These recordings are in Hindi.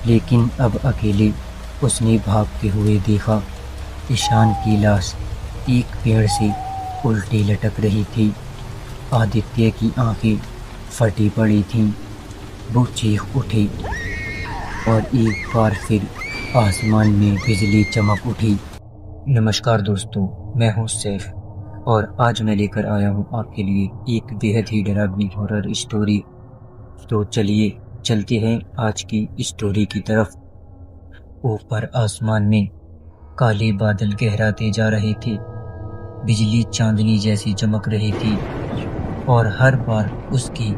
लेकिन अब अकेले उसने भागते हुए देखा। ईशान की लाश एक पेड़ से उल्टी लटक रही थी। आदित्य की आंखें फटी पड़ी थीं। वो चीख उठी और एक बार फिर आसमान में बिजली चमक उठी। नमस्कार दोस्तों, मैं हूँ सैफ और आज मैं लेकर आया हूँ आपके लिए एक बेहद ही डरावनी हॉरर स्टोरी। तो चलिए चलते हैं आज की स्टोरी की तरफ। ऊपर आसमान में काले बादल गहराते जा रहे थे। बिजली चांदनी जैसी चमक रही थी और हर बार उसकी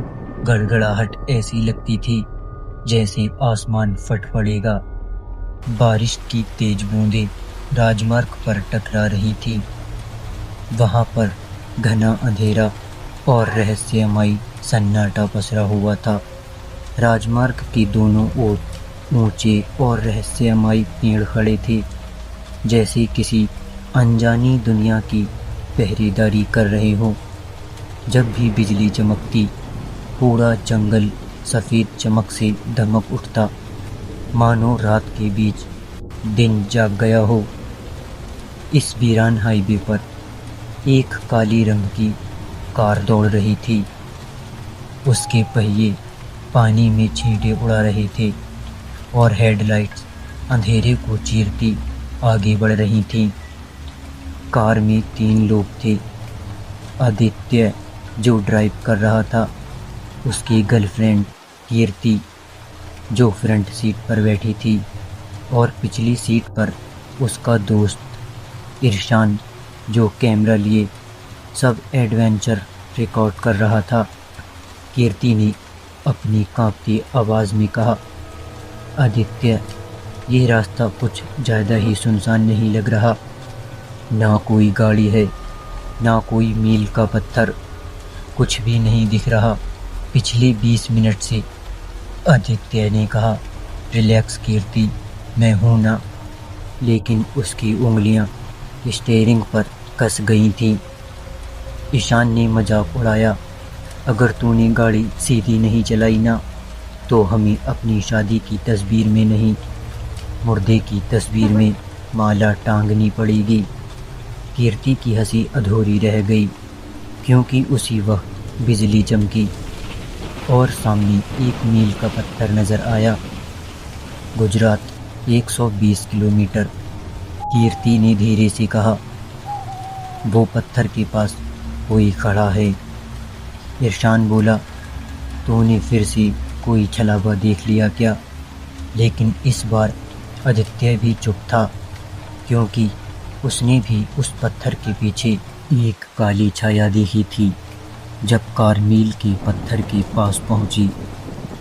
गड़गड़ाहट ऐसी लगती थी जैसे आसमान फट पड़ेगा। बारिश की तेज बूंदें राजमार्ग पर टकरा रही थी। वहां पर घना अंधेरा और रहस्यमयी सन्नाटा पसरा हुआ था। राजमार्ग के दोनों ओर ऊंचे और रहस्यमयी पेड़ खड़े थे, जैसे किसी अनजानी दुनिया की पहरेदारी कर रहे हों। जब भी बिजली चमकती, पूरा जंगल सफेद चमक से दमक उठता, मानो रात के बीच दिन जाग गया हो। इस वीरान हाईवे पर एक काली रंग की कार दौड़ रही थी। उसके पहिए पानी में छींटे उड़ा रहे थे और हेडलाइट्स अंधेरे को चीरती आगे बढ़ रही थीं। कार में 3 लोग थे। आदित्य, जो ड्राइव कर रहा था, उसकी गर्लफ्रेंड कीर्ति, जो फ्रंट सीट पर बैठी थी, और पिछली सीट पर उसका दोस्त इरशान, जो कैमरा लिए सब एडवेंचर रिकॉर्ड कर रहा था। कीर्ति ने अपनी कांपती आवाज़ में कहा, आदित्य, ये रास्ता कुछ ज़्यादा ही सुनसान नहीं लग रहा। ना कोई गाड़ी है, ना कोई मील का पत्थर, कुछ भी नहीं दिख रहा। पिछले 20 मिनट से। आदित्य ने कहा, रिलैक्स कीर्ति, मैं हूं ना। लेकिन उसकी उंगलियां स्टीयरिंग पर कस गई थीं। ईशान ने मजाक उड़ाया, अगर तूने गाड़ी सीधी नहीं चलाई ना, तो हमें अपनी शादी की तस्वीर में नहीं, मुर्दे की तस्वीर में माला टांगनी पड़ेगी। कीर्ति की हंसी अधूरी रह गई, क्योंकि उसी वक्त बिजली चमकी और सामने एक मील का पत्थर नजर आया। गुजरात 120 किलोमीटर। कीर्ति ने धीरे से कहा, वो पत्थर के पास कोई खड़ा है। इरशान बोला, तूने फिर से कोई छलावा देख लिया क्या? लेकिन इस बार आदित्य भी चुप था, क्योंकि उसने भी उस पत्थर के पीछे एक काली छाया देखी थी। जब कार मील के पत्थर के पास पहुंची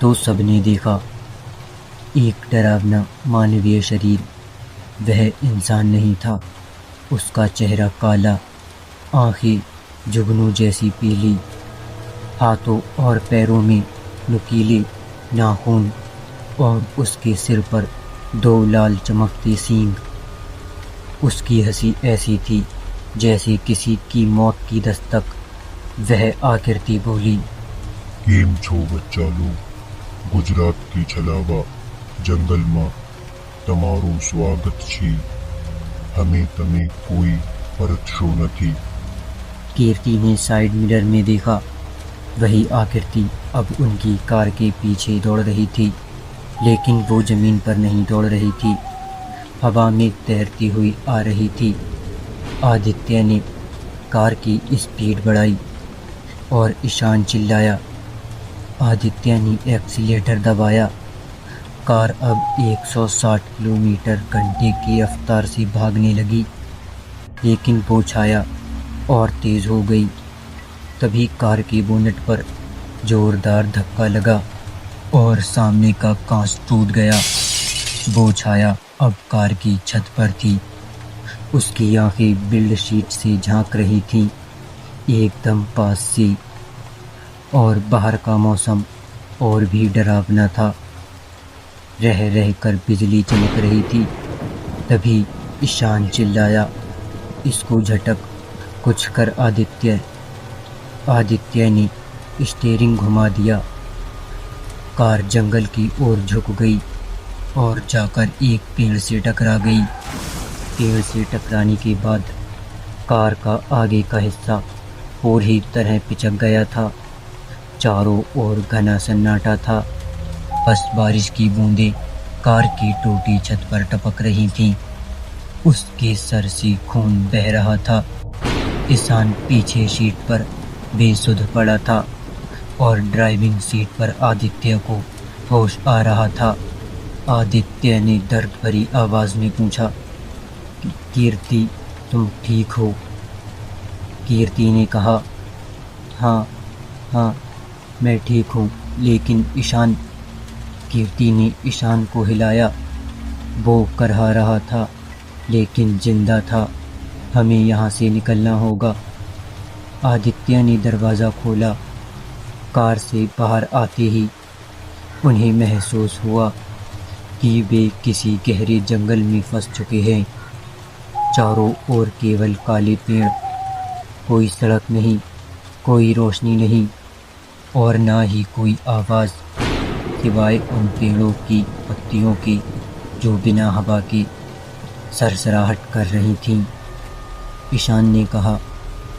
तो सबने देखा एक डरावना मानवीय शरीर। वह इंसान नहीं था। उसका चेहरा काला, आंखें जुगनू जैसी पीली, हाथों और पैरों में नुकीले नाखून और उसके सिर पर 2 लाल चमकते सींग। उसकी हंसी ऐसी थी जैसे किसी की मौत की दस्तक। वह आकृति बोली, केम छो बच्चा लोग, गुजरात की छलावा जंगल में तमारू स्वागत छी। हमें तमे कोई परत शो नहीं। कीर्ति ने साइड मिरर में देखा। वही आकृति अब उनकी कार के पीछे दौड़ रही थी, लेकिन वो जमीन पर नहीं दौड़ रही थी, हवा में तैरती हुई आ रही थी। आदित्य ने कार की स्पीड बढ़ाई और ईशान चिल्लाया। आदित्य ने एक्सीलेटर दबाया। कार अब 160 किलोमीटर घंटे की रफ्तार से भागने लगी, लेकिन वो छाया और तेज हो गई। तभी कार के बोनट पर जोरदार धक्का लगा और सामने का कांच टूट गया। वो छाया अब कार की छत पर थी। उसकी आंखें बिल्ड शीट से झांक रही थीं, एकदम पास से, और बाहर का मौसम और भी डरावना था। रह रह कर बिजली चमक रही थी। तभी ईशान चिल्लाया, इसको झटक, कुछ कर आदित्य। आदित्य ने स्टीयरिंग घुमा दिया। कार जंगल की ओर झुक गई। और जाकर एक पेड़ से टकरा गई। पेड़ से टकराने के बाद कार का आगे का हिस्सा पूरी तरह पिचक गया था। चारों ओर घना सन्नाटा था। बस बारिश की बूंदें कार की टूटी छत पर टपक रही थीं। उसके सर से खून बह रहा था। ईशान पीछे सीट पर बेसुध पड़ा था और ड्राइविंग सीट पर आदित्य को होश आ रहा था। आदित्य ने दर्द भरी आवाज में पूछा, कीर्ति, तुम ठीक हो? कीर्ति ने कहा, हाँ हाँ, मैं ठीक हूँ, लेकिन ईशान। कीर्ति ने ईशान को हिलाया। वो करहा रहा था लेकिन जिंदा था। हमें यहाँ से निकलना होगा। आदित्य ने दरवाज़ा खोला। कार से बाहर आते ही उन्हें महसूस हुआ कि वे किसी गहरे जंगल में फंस चुके हैं। चारों ओर केवल काले पेड़, कोई सड़क नहीं, कोई रोशनी नहीं और ना ही कोई आवाज़ सिवाय उन पेड़ों की पत्तियों की जो बिना हवा के सरसराहट कर रही थीं। ईशान ने कहा,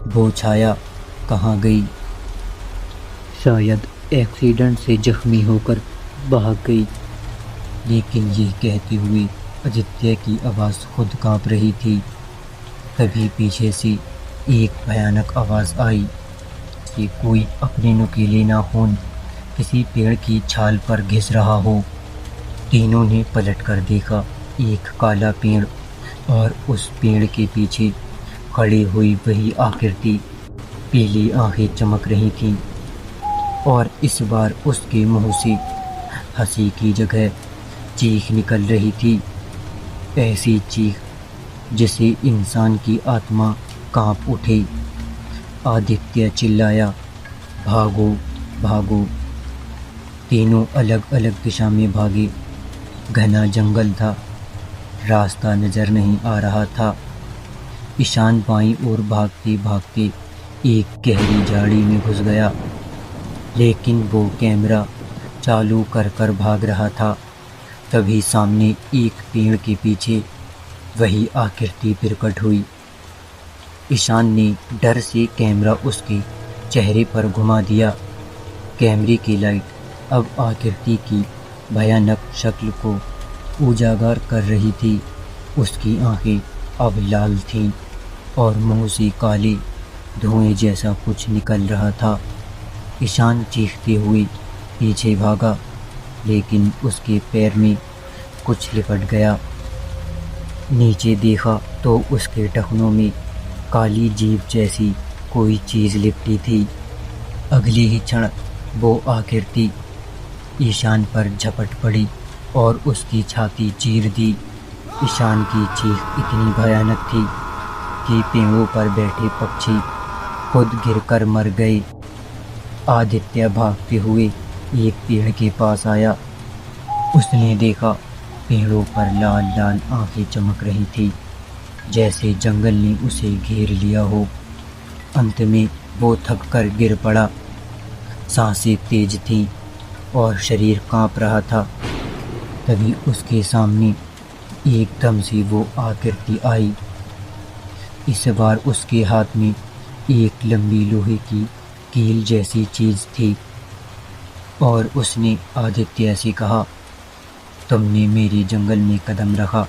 वो छाया कहाँ गई? शायद एक्सीडेंट से जख्मी होकर भाग गई। लेकिन ये कहते हुए आदित्य की आवाज़ खुद काँप रही थी। तभी पीछे से एक भयानक आवाज़ आई कि कोई अपने नुकीले नाखून किसी पेड़ की छाल पर घिस रहा हो। तीनों ने पलट कर देखा। एक काला पेड़ और उस पेड़ के पीछे खड़ी हुई वही आकृति। पीली आंखें चमक रही थीं और इस बार उसके मुंह से हंसी की जगह चीख निकल रही थी। ऐसी चीख जिसे इंसान की आत्मा कांप उठे। आदित्य चिल्लाया, भागो भागो। तीनों अलग अलग दिशा में भागे। घना जंगल था, रास्ता नजर नहीं आ रहा था। ईशान बाईं ओर भागते भागते एक गहरी झाड़ी में घुस गया, लेकिन वो कैमरा चालू कर कर भाग रहा था। तभी सामने एक पेड़ के पीछे वही आकृति प्रकट हुई। ईशान ने डर से कैमरा उसके चेहरे पर घुमा दिया। कैमरे की लाइट अब आकृति की भयानक शक्ल को उजागर कर रही थी। उसकी आंखें अब लाल थीं और मुंह से काले धुएं जैसा कुछ निकल रहा था। ईशान चीखते हुए पीछे भागा, लेकिन उसके पैर में कुछ लिपट गया। नीचे देखा तो उसके टखनों में काली जीभ जैसी कोई चीज़ लिपटी थी। अगले ही क्षण वो आकृति ईशान पर झपट पड़ी और उसकी छाती चीर दी। ईशान की चीख इतनी भयानक थी कि पेड़ों पर बैठे पक्षी खुद गिरकर मर गए। आदित्य भागते हुए एक पेड़ के पास आया। उसने देखा पेड़ों पर लाल लाल आंखें चमक रही थी, जैसे जंगल ने उसे घेर लिया हो। अंत में वो थक कर गिर पड़ा। सांसें तेज थीं और शरीर कांप रहा था। तभी उसके सामने एकदम से वो आकृति आई। इस बार उसके हाथ में एक लंबी लोहे की कील जैसी चीज थी और उसने आदित्य से कहा, तुमने मेरे जंगल में कदम रखा,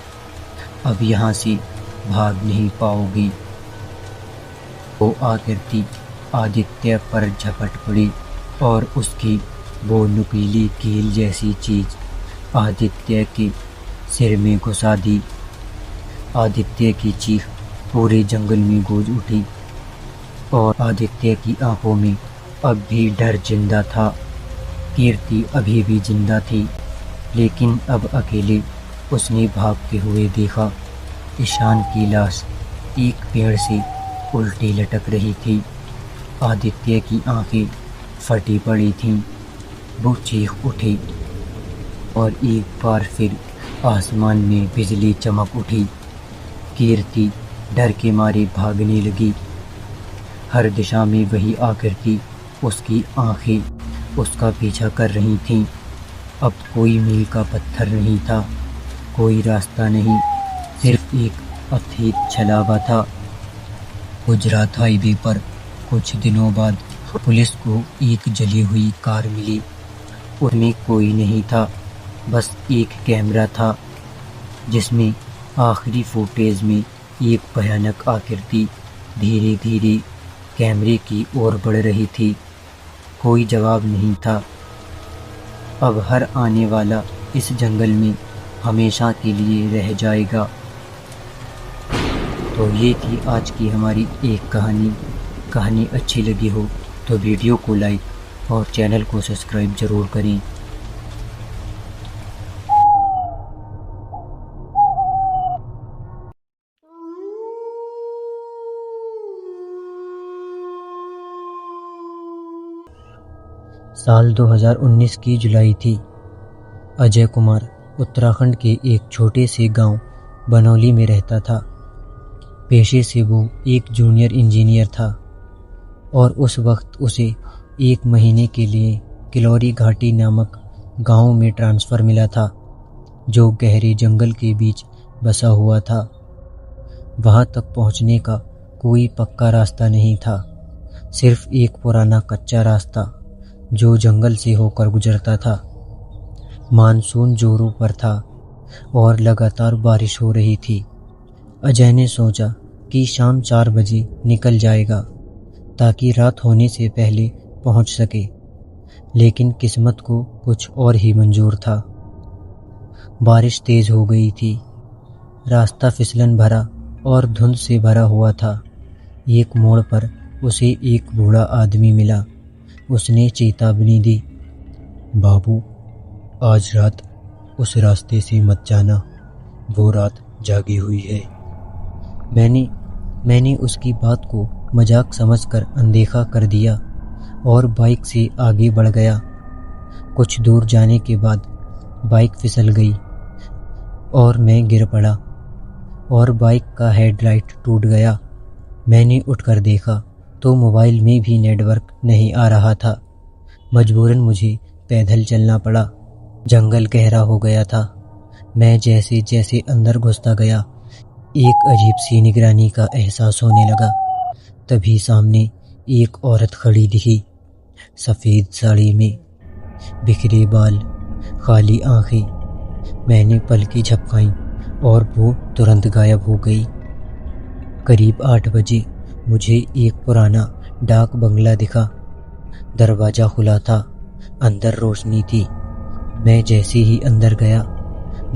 अब यहाँ से भाग नहीं पाओगी। वो आकृति आदित्य पर झपट पड़ी और उसकी वो नुकीली कील जैसी चीज आदित्य के सिर में घुसा दी। आदित्य की चीख पूरे जंगल में गूंज उठी और आदित्य की आंखों में अब भी डर जिंदा था। कीर्ति अभी भी जिंदा थी, लेकिन अब अकेले उसने भागते हुए देखा। ईशान की लाश एक पेड़ से उल्टी लटक रही थी। आदित्य की आंखें फटी पड़ी थीं। वो चीख उठी और एक बार फिर आसमान में बिजली चमक उठी। कीर्ति डर के मारे भागने लगी। हर दिशा में वही आकृति, उसकी आंखें उसका पीछा कर रही थीं। अब कोई मील का पत्थर नहीं था, कोई रास्ता नहीं, सिर्फ एक अथीत छलावा था। गुजरात हाईवे पर कुछ दिनों बाद पुलिस को एक जली हुई कार मिली। उसमें कोई नहीं था, बस एक कैमरा था जिसमें आखिरी फुटेज में एक भयानक आकृति धीरे धीरे कैमरे की ओर बढ़ रही थी। कोई जवाब नहीं था। अब हर आने वाला इस जंगल में हमेशा के लिए रह जाएगा। तो ये थी आज की हमारी एक कहानी अच्छी लगी हो तो वीडियो को लाइक और चैनल को सब्सक्राइब ज़रूर करें। साल 2019 की जुलाई थी। अजय कुमार उत्तराखंड के एक छोटे से गांव बनौली में रहता था। पेशे से वो एक जूनियर इंजीनियर था और उस वक्त उसे 1 महीने के लिए किलौरी घाटी नामक गांव में ट्रांसफ़र मिला था, जो गहरे जंगल के बीच बसा हुआ था। वहां तक पहुंचने का कोई पक्का रास्ता नहीं था, सिर्फ एक पुराना कच्चा रास्ता जो जंगल से होकर गुजरता था। मानसून जोरों पर था और लगातार बारिश हो रही थी। अजय ने सोचा कि शाम 4 बजे निकल जाएगा ताकि रात होने से पहले पहुंच सके, लेकिन किस्मत को कुछ और ही मंजूर था। बारिश तेज हो गई थी, रास्ता फिसलन भरा और धुंध से भरा हुआ था। एक मोड़ पर उसे एक बूढ़ा आदमी मिला। उसने चेतावनी दी, बाबू, आज रात उस रास्ते से मत जाना, वो रात जागी हुई है। मैंने उसकी बात को मजाक समझकर अनदेखा कर दिया और बाइक से आगे बढ़ गया। कुछ दूर जाने के बाद बाइक फिसल गई और मैं गिर पड़ा और बाइक का हेडलाइट टूट गया। मैंने उठकर देखा तो मोबाइल में भी नेटवर्क नहीं आ रहा था। मजबूरन मुझे पैदल चलना पड़ा। जंगल गहरा हो गया था। मैं जैसे जैसे अंदर घुसता गया, एक अजीब सी निगरानी का एहसास होने लगा। तभी सामने एक औरत खड़ी दिखी, सफ़ेद साड़ी में, बिखरे बाल, खाली आंखें। मैंने पलकें झपकाई और वो तुरंत गायब हो गई। करीब 8 बजे मुझे एक पुराना डाक बंगला दिखा। दरवाज़ा खुला था, अंदर रोशनी थी। मैं जैसे ही अंदर गया,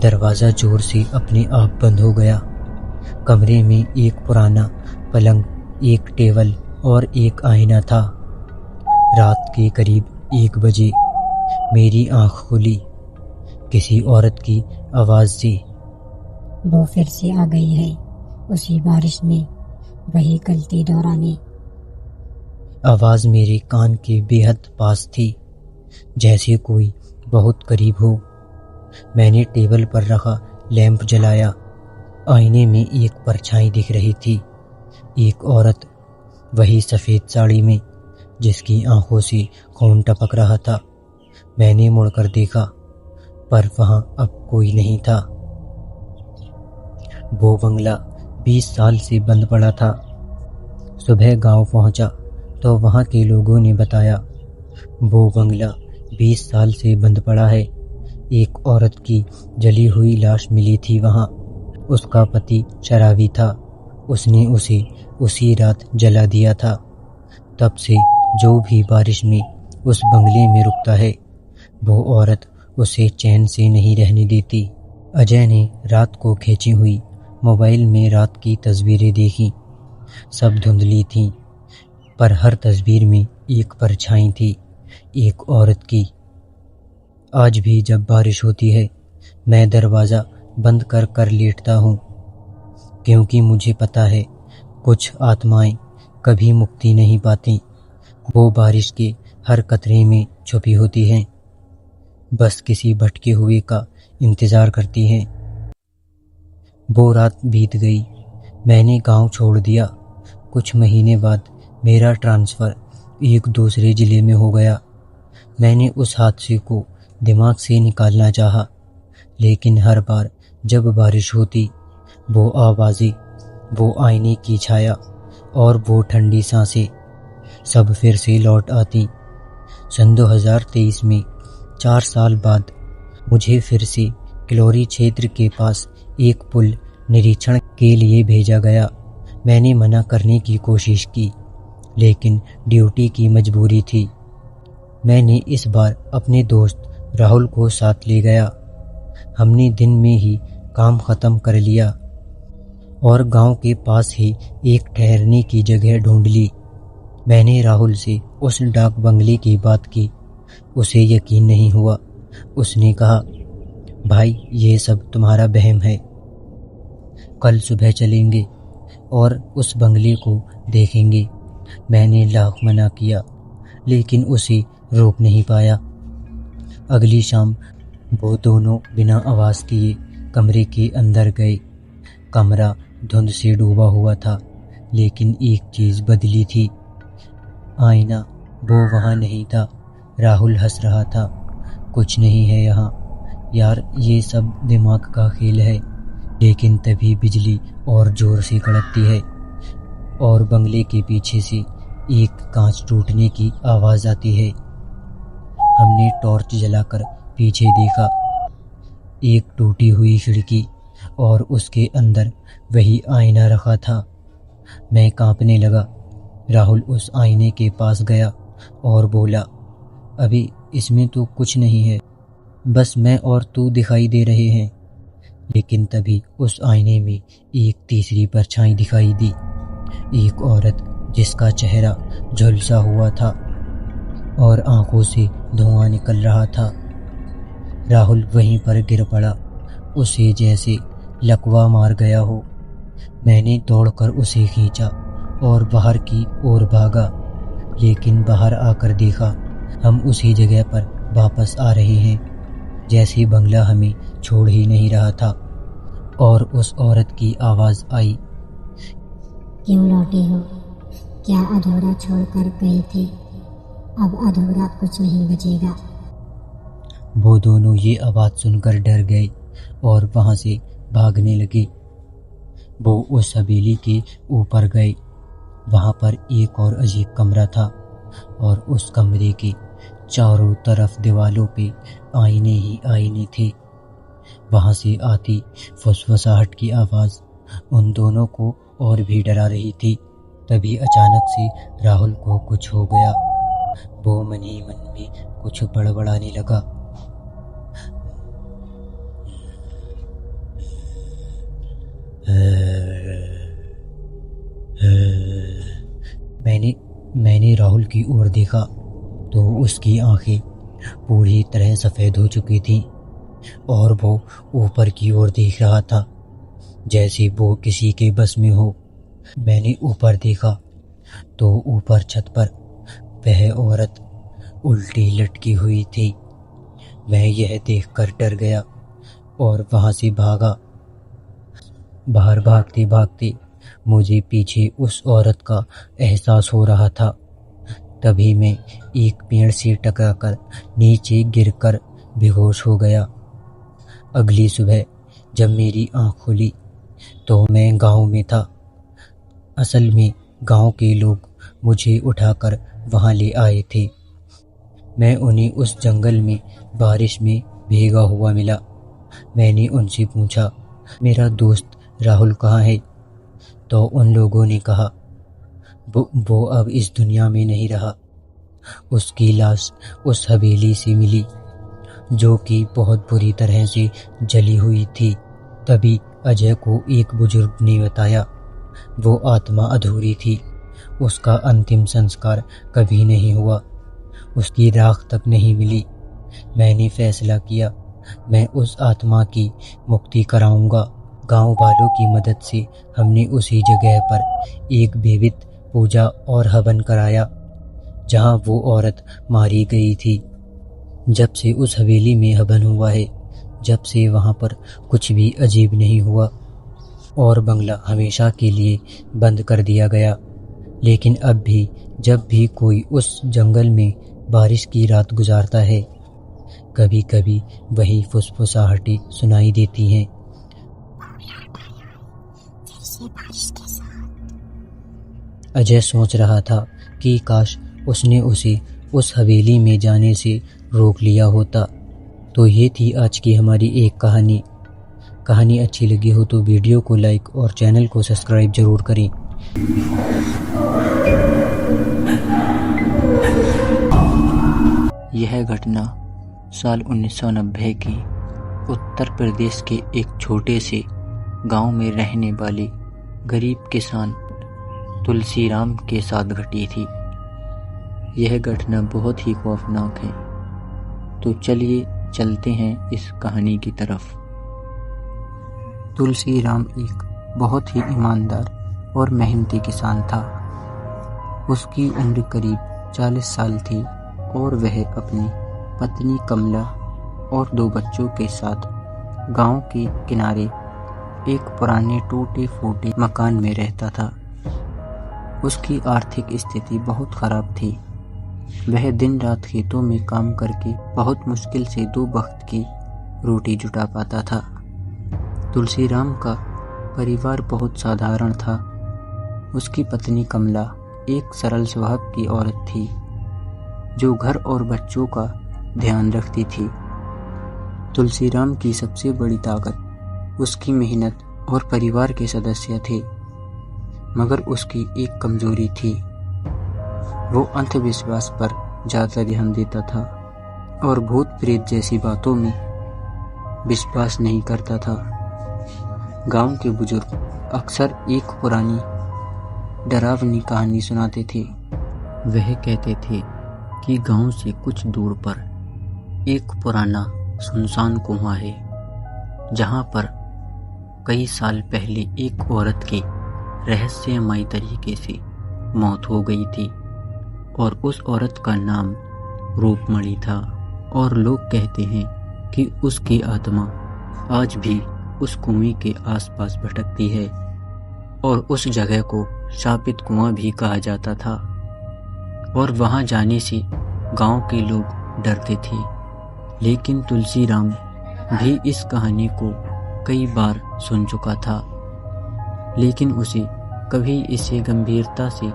दरवाज़ा जोर से अपने आप बंद हो गया। कमरे में एक पुराना पलंग, एक टेबल और एक आईना था। रात के करीब 1 बजे मेरी आंख खुली, किसी औरत की आवाज़ से। वो फिर से आ गई है, उसी बारिश में, वही गलती दोहराने। आवाज़ मेरे कान के बेहद पास थी, जैसे कोई बहुत करीब हो। मैंने टेबल पर रखा लैंप जलाया। आईने में एक परछाई दिख रही थी, एक औरत, वही सफ़ेद साड़ी में, जिसकी आंखों से खून टपक रहा था। मैंने मुड़कर देखा, पर वहाँ अब कोई नहीं था। वो बंगला 20 साल से बंद पड़ा था। सुबह गांव पहुंचा तो वहाँ के लोगों ने बताया, वो बंगला 20 साल से बंद पड़ा है। एक औरत की जली हुई लाश मिली थी वहाँ। उसका पति शराबी था, उसने उसे उसी रात जला दिया था। तब से जो भी बारिश में उस बंगले में रुकता है, वो औरत उसे चैन से नहीं रहने देती। अजय ने रात को खींची हुई मोबाइल में रात की तस्वीरें देखी। सब धुंधली थीं, पर हर तस्वीर में एक परछाई थी, एक औरत की। आज भी जब बारिश होती है, मैं दरवाज़ा बंद कर कर लेटता हूँ, क्योंकि मुझे पता है कुछ आत्माएं कभी मुक्ति नहीं पाती। वो बारिश के हर कतरे में छुपी होती हैं, बस किसी भटके हुए का इंतज़ार करती हैं। वो रात बीत गई, मैंने गांव छोड़ दिया। कुछ महीने बाद मेरा ट्रांसफ़र एक दूसरे ज़िले में हो गया। मैंने उस हादसे को दिमाग से निकालना चाहा, लेकिन हर बार जब बारिश होती, वो आवाज़ें, वो आईने की छाया और वो ठंडी सांसें सब फिर से लौट आती। सन 2023 में 4 साल बाद मुझे फिर से किलोरी क्षेत्र के पास एक पुल निरीक्षण के लिए भेजा गया। मैंने मना करने की कोशिश की, लेकिन ड्यूटी की मजबूरी थी। मैंने इस बार अपने दोस्त राहुल को साथ ले गया। हमने दिन में ही काम ख़त्म कर लिया और गांव के पास ही एक ठहरने की जगह ढूंढ ली। मैंने राहुल से उस डाक बंगले की बात की। उसे यकीन नहीं हुआ। उसने कहा, भाई ये सब तुम्हारा वहम है। कल सुबह चलेंगे और उस बंगले को देखेंगे। मैंने लाख मना किया, लेकिन उसे रोक नहीं पाया। अगली शाम वो दोनों बिना आवाज़ किए कमरे के अंदर गए। कमरा धुंध से डूबा हुआ था, लेकिन एक चीज़ बदली थी। आईना वो वहाँ नहीं था। राहुल हंस रहा था। कुछ नहीं है यहाँ यार, ये सब दिमाग का खेल है। लेकिन तभी बिजली और जोर से कड़कती है और बंगले के पीछे से एक कांच टूटने की आवाज़ आती है। हमने टॉर्च जलाकर पीछे देखा। एक टूटी हुई खिड़की और उसके अंदर वही आईना रखा था। मैं कांपने लगा। राहुल उस आईने के पास गया और बोला, अभी इसमें तो कुछ नहीं है, बस मैं और तू दिखाई दे रहे हैं। लेकिन तभी उस आईने में एक तीसरी परछाई दिखाई दी। एक औरत जिसका चेहरा झुलसा हुआ था और आंखों से धुआं निकल रहा था। राहुल वहीं पर गिर पड़ा, उसे जैसे लकवा मार गया हो। मैंने दौड़कर उसे खींचा और बाहर की ओर भागा, लेकिन बाहर आकर देखा हम उसी जगह पर वापस आ रहे हैं, जैसे बंगला हमें छोड़ ही नहीं रहा था। और उस औरत की आवाज़ आई, क्यों लौटे हो? क्या अधूरा छोड़कर गई थी? अब अधूरा कुछ नहीं बचेगा। वो दोनों ये आवाज़ सुनकर डर गए और वहाँ से भागने लगे। वो उस हवेली के ऊपर गए। वहाँ पर एक और अजीब कमरा था और उस कमरे के चारों तरफ दीवालों पे आईने ही आईने थे। वहाँ से आती फुसफुसाहट की आवाज़ उन दोनों को और भी डरा रही थी। तभी अचानक से राहुल को कुछ हो गया। वो मन ही मन में कुछ बड़बड़ाने लगा। मैंने राहुल की ओर देखा तो उसकी आंखें पूरी तरह सफ़ेद हो चुकी थीं और वो ऊपर की ओर देख रहा था, जैसे वो किसी के बस में हो। मैंने ऊपर देखा तो ऊपर छत पर वह औरत उल्टी लटकी हुई थी। मैं यह देखकर डर गया और वहाँ से भागा। बाहर भागते भागते मुझे पीछे उस औरत का एहसास हो रहा था। तभी मैं एक पेड़ से टकराकर नीचे गिरकर बेहोश हो गया। अगली सुबह जब मेरी आँख खुली तो मैं गांव में था। असल में गांव के लोग मुझे उठाकर वहां ले आए थे। मैं उन्हें उस जंगल में बारिश में भीगा हुआ मिला। मैंने उनसे पूछा, मेरा दोस्त राहुल कहाँ है? तो उन लोगों ने कहा, वो अब इस दुनिया में नहीं रहा। उसकी लाश उस हवेली से मिली, जो कि बहुत बुरी तरह से जली हुई थी। तभी अजय को एक बुजुर्ग ने बताया, वो आत्मा अधूरी थी, उसका अंतिम संस्कार कभी नहीं हुआ, उसकी राख तक नहीं मिली। मैंने फैसला किया, मैं उस आत्मा की मुक्ति कराऊंगा। गांव वालों की मदद से हमने उसी जगह पर एक बेवित पूजा और हवन कराया जहां वो औरत मारी गई थी। जब से उस हवेली में हवन हुआ है, जब से वहां पर कुछ भी अजीब नहीं हुआ और बंगला हमेशा के लिए बंद कर दिया गया। लेकिन अब भी जब भी कोई उस जंगल में बारिश की रात गुजारता है कभी कभी वही फुसफुसाहटें सुनाई देती हैं। अजय सोच रहा था कि काश उसने उसे उस हवेली में जाने से रोक लिया होता। तो ये थी आज की हमारी एक कहानी। कहानी अच्छी लगी हो तो वीडियो को लाइक और चैनल को सब्सक्राइब जरूर करें। यह घटना साल 1990 की उत्तर प्रदेश के एक छोटे से गांव में रहने वाले गरीब किसान तुलसीराम के साथ घटी थी। यह घटना बहुत ही खौफनाक है। तो चलिए चलते हैं इस कहानी की तरफ। तुलसीराम एक बहुत ही ईमानदार और मेहनती किसान था। उसकी उम्र करीब 40 साल थी और वह अपनी पत्नी कमला और 2 बच्चों के साथ गांव के किनारे एक पुराने टूटे फूटे मकान में रहता था। उसकी आर्थिक स्थिति बहुत खराब थी। वह दिन रात खेतों में काम करके बहुत मुश्किल से 2 वक्त की रोटी जुटा पाता था। तुलसीराम का परिवार बहुत साधारण था। उसकी पत्नी कमला एक सरल स्वभाव की औरत थी जो घर और बच्चों का ध्यान रखती थी। तुलसीराम की सबसे बड़ी ताकत उसकी मेहनत और परिवार के सदस्य थे, मगर उसकी एक कमजोरी थी। वो अंधविश्वास पर ज़्यादा ध्यान देता था और भूत प्रेत जैसी बातों में विश्वास नहीं करता था। गांव के बुजुर्ग अक्सर एक पुरानी डरावनी कहानी सुनाते थे। वह कहते थे कि गांव से कुछ दूर पर एक पुराना सुनसान कुआं है, जहां पर कई साल पहले एक औरत की रहस्यमयी तरीके से मौत हो गई थी और उस औरत का नाम रूपमणि था। और लोग कहते हैं कि उसकी आत्मा आज भी उस कुएं के आसपास भटकती है और उस जगह को शापित कुआं भी कहा जाता था और वहां जाने से गांव के लोग डरते थे। लेकिन तुलसीराम भी इस कहानी को कई बार सुन चुका था, लेकिन उसे कभी इसे गंभीरता से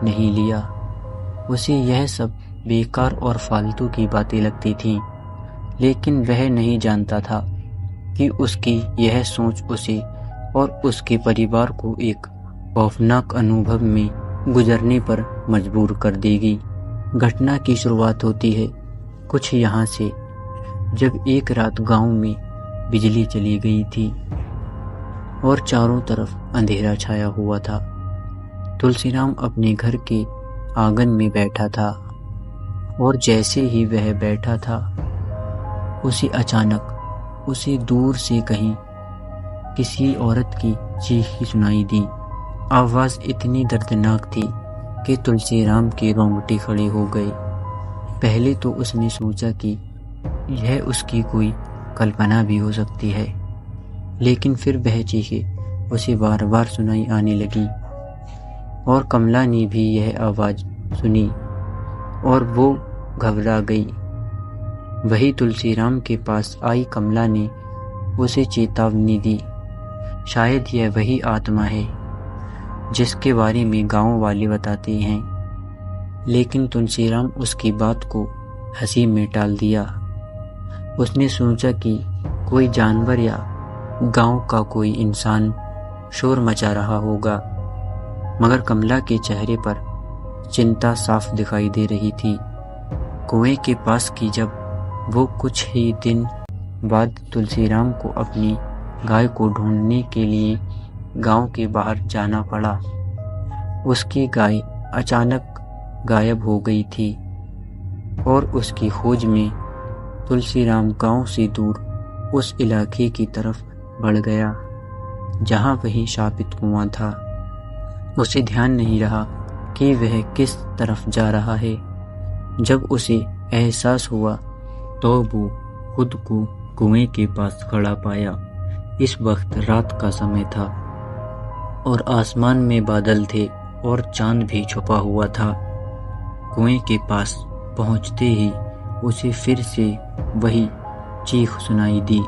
नहीं लिया। उसे यह सब बेकार और फालतू की बातें लगती थीं, लेकिन वह नहीं जानता था कि उसकी यह सोच उसे और उसके परिवार को एक खौफनाक अनुभव में गुजरने पर मजबूर कर देगी। घटना की शुरुआत होती है कुछ यहाँ से, जब एक रात गांव में बिजली चली गई थी और चारों तरफ अंधेरा छाया हुआ था। तुलसीराम अपने घर के आंगन में बैठा था और जैसे ही वह बैठा था, उसे अचानक उसे दूर से कहीं किसी औरत की चीख सुनाई दी। आवाज़ इतनी दर्दनाक थी कि तुलसीराम के रोंगटे खड़े हो गए। पहले तो उसने सोचा कि यह उसकी कोई कल्पना भी हो सकती है, लेकिन फिर वह चीखें उसे बार बार सुनाई आने लगी और कमला ने भी यह आवाज़ सुनी और वो घबरा गई। वही तुलसीराम के पास आई कमला ने उसे चेतावनी दी। शायद यह वही आत्मा है जिसके बारे में गांव वाले बताते हैं, लेकिन तुलसीराम उसकी बात को हंसी में टाल दिया। उसने सोचा कि कोई जानवर या गांव का कोई इंसान शोर मचा रहा होगा, मगर कमला के चेहरे पर चिंता साफ दिखाई दे रही थी। कुएं के पास की जब वो कुछ ही दिन बाद तुलसीराम को अपनी गाय को ढूंढने के लिए गांव के बाहर जाना पड़ा। उसकी गाय अचानक गायब हो गई थी और उसकी खोज में तुलसीराम गांव से दूर उस इलाके की तरफ बढ़ गया जहां वही शापित कुआं था। उसे ध्यान नहीं रहा कि वह किस तरफ जा रहा है। जब उसे एहसास हुआ तो वो खुद को कुएं के पास खड़ा पाया। इस वक्त रात का समय था और आसमान में बादल थे और चांद भी छुपा हुआ था। कुएं के पास पहुंचते ही उसे फिर से वही चीख सुनाई दी,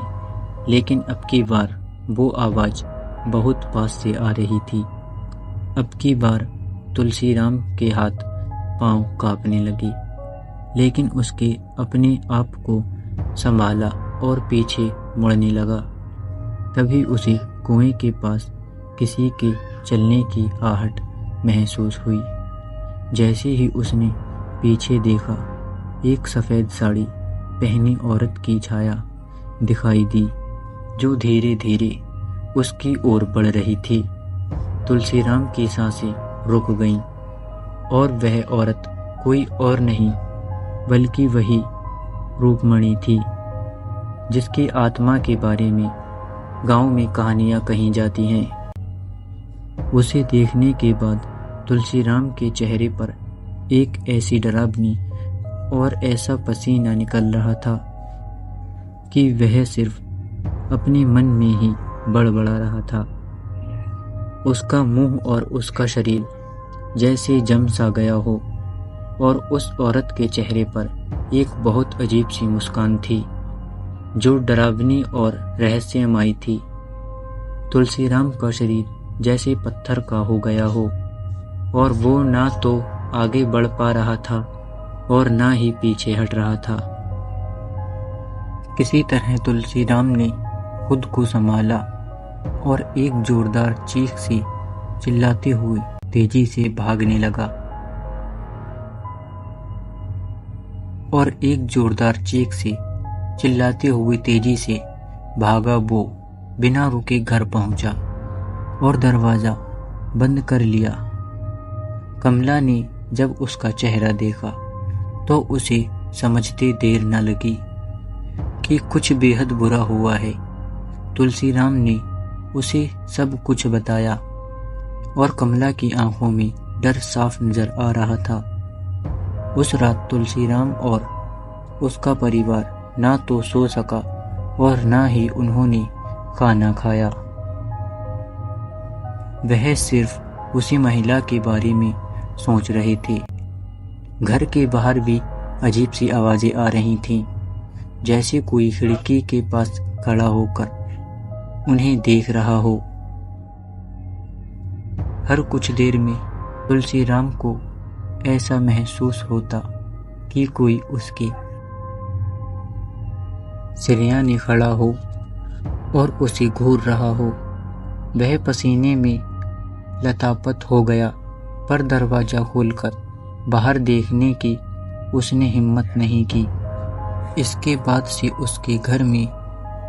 लेकिन अब की बार वो आवाज़ बहुत पास से आ रही थी। अब की बार तुलसीराम के हाथ पांव कांपने लगे, लेकिन उसके अपने आप को संभाला और पीछे मुड़ने लगा। तभी उसे कुएं के पास किसी के चलने की आहट महसूस हुई। जैसे ही उसने पीछे देखा, एक सफ़ेद साड़ी पहनी औरत की छाया दिखाई दी, जो धीरे धीरे उसकी ओर बढ़ रही थी। तुलसीराम की सांसें रुक गईं और वह औरत कोई और नहीं बल्कि वही रूपमणि थी, जिसकी आत्मा के बारे में गांव में कहानियां कही जाती हैं। उसे देखने के बाद तुलसीराम के चेहरे पर एक ऐसी डरावनी और ऐसा पसीना निकल रहा था कि वह सिर्फ अपने मन में ही बड़बड़ा रहा था। उसका मुंह और उसका शरीर जैसे जम सा गया हो, और उस औरत के चेहरे पर एक बहुत अजीब सी मुस्कान थी, जो डरावनी और रहस्यमयी थी। तुलसीराम का शरीर जैसे पत्थर का हो गया हो, और वो ना तो आगे बढ़ पा रहा था और ना ही पीछे हट रहा था। किसी तरह तुलसीराम ने खुद को संभाला और एक जोरदार चीख से चिल्लाते हुए तेजी से भागने लगा। वो बिना रुके घर पहुंचा और दरवाजा बंद कर लिया। कमला ने जब उसका चेहरा देखा तो उसे समझते देर न लगी कि कुछ बेहद बुरा हुआ है। तुलसीराम ने उसे सब कुछ बताया और कमला की आंखों में डर साफ नजर आ रहा था। उस रात तुलसीराम और उसका परिवार ना तो सो सका और ना ही उन्होंने खाना खाया। वह सिर्फ उसी महिला के बारे में सोच रहे थे। घर के बाहर भी अजीब सी आवाजें आ रही थीं, जैसे कोई खिड़की के पास खड़ा होकर उन्हें देख रहा हो। हर कुछ देर में तुलसीराम को ऐसा महसूस होता कि कोई उसके सिरयाने खड़ा हो और उसे घूर रहा हो। वह पसीने में लथपथ हो गया, पर दरवाजा खोलकर बाहर देखने की उसने हिम्मत नहीं की। इसके बाद से उसके घर में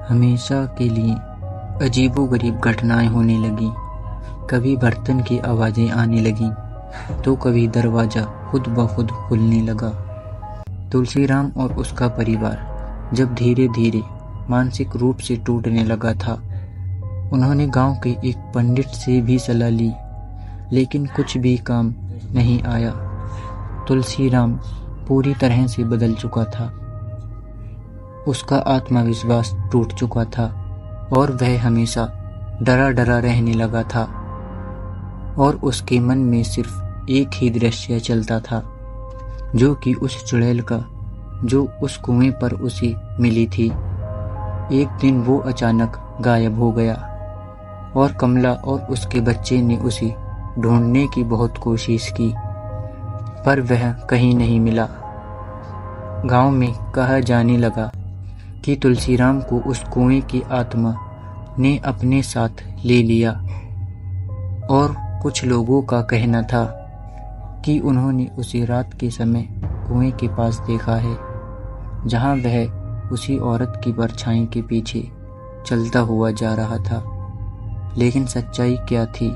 हमेशा के लिए अजीबोगरीब घटनाएं होने लगीं। कभी बर्तन की आवाजें आने लगीं, तो कभी दरवाजा खुद ब खुद खुलने लगा। तुलसीराम और उसका परिवार जब धीरे धीरे मानसिक रूप से टूटने लगा था, उन्होंने गांव के एक पंडित से भी सलाह ली, लेकिन कुछ भी काम नहीं आया। तुलसीराम पूरी तरह से बदल चुका था। उसका आत्मविश्वास टूट चुका था और वह हमेशा डरा डरा रहने लगा था, और उसके मन में सिर्फ एक ही दृश्य चलता था, जो कि उस चुड़ैल का, जो उस कुएं पर उसे मिली थी। एक दिन वो अचानक गायब हो गया और कमला और उसके बच्चे ने उसे ढूंढने की बहुत कोशिश की, पर वह कहीं नहीं मिला। गांव में कहा जाने लगा कि तुलसीराम को उस कुएं की आत्मा ने अपने साथ ले लिया, और कुछ लोगों का कहना था कि उन्होंने उसे रात के समय कुएं के पास देखा है, जहां वह उसी औरत की परछाई के पीछे चलता हुआ जा रहा था। लेकिन सच्चाई क्या थी,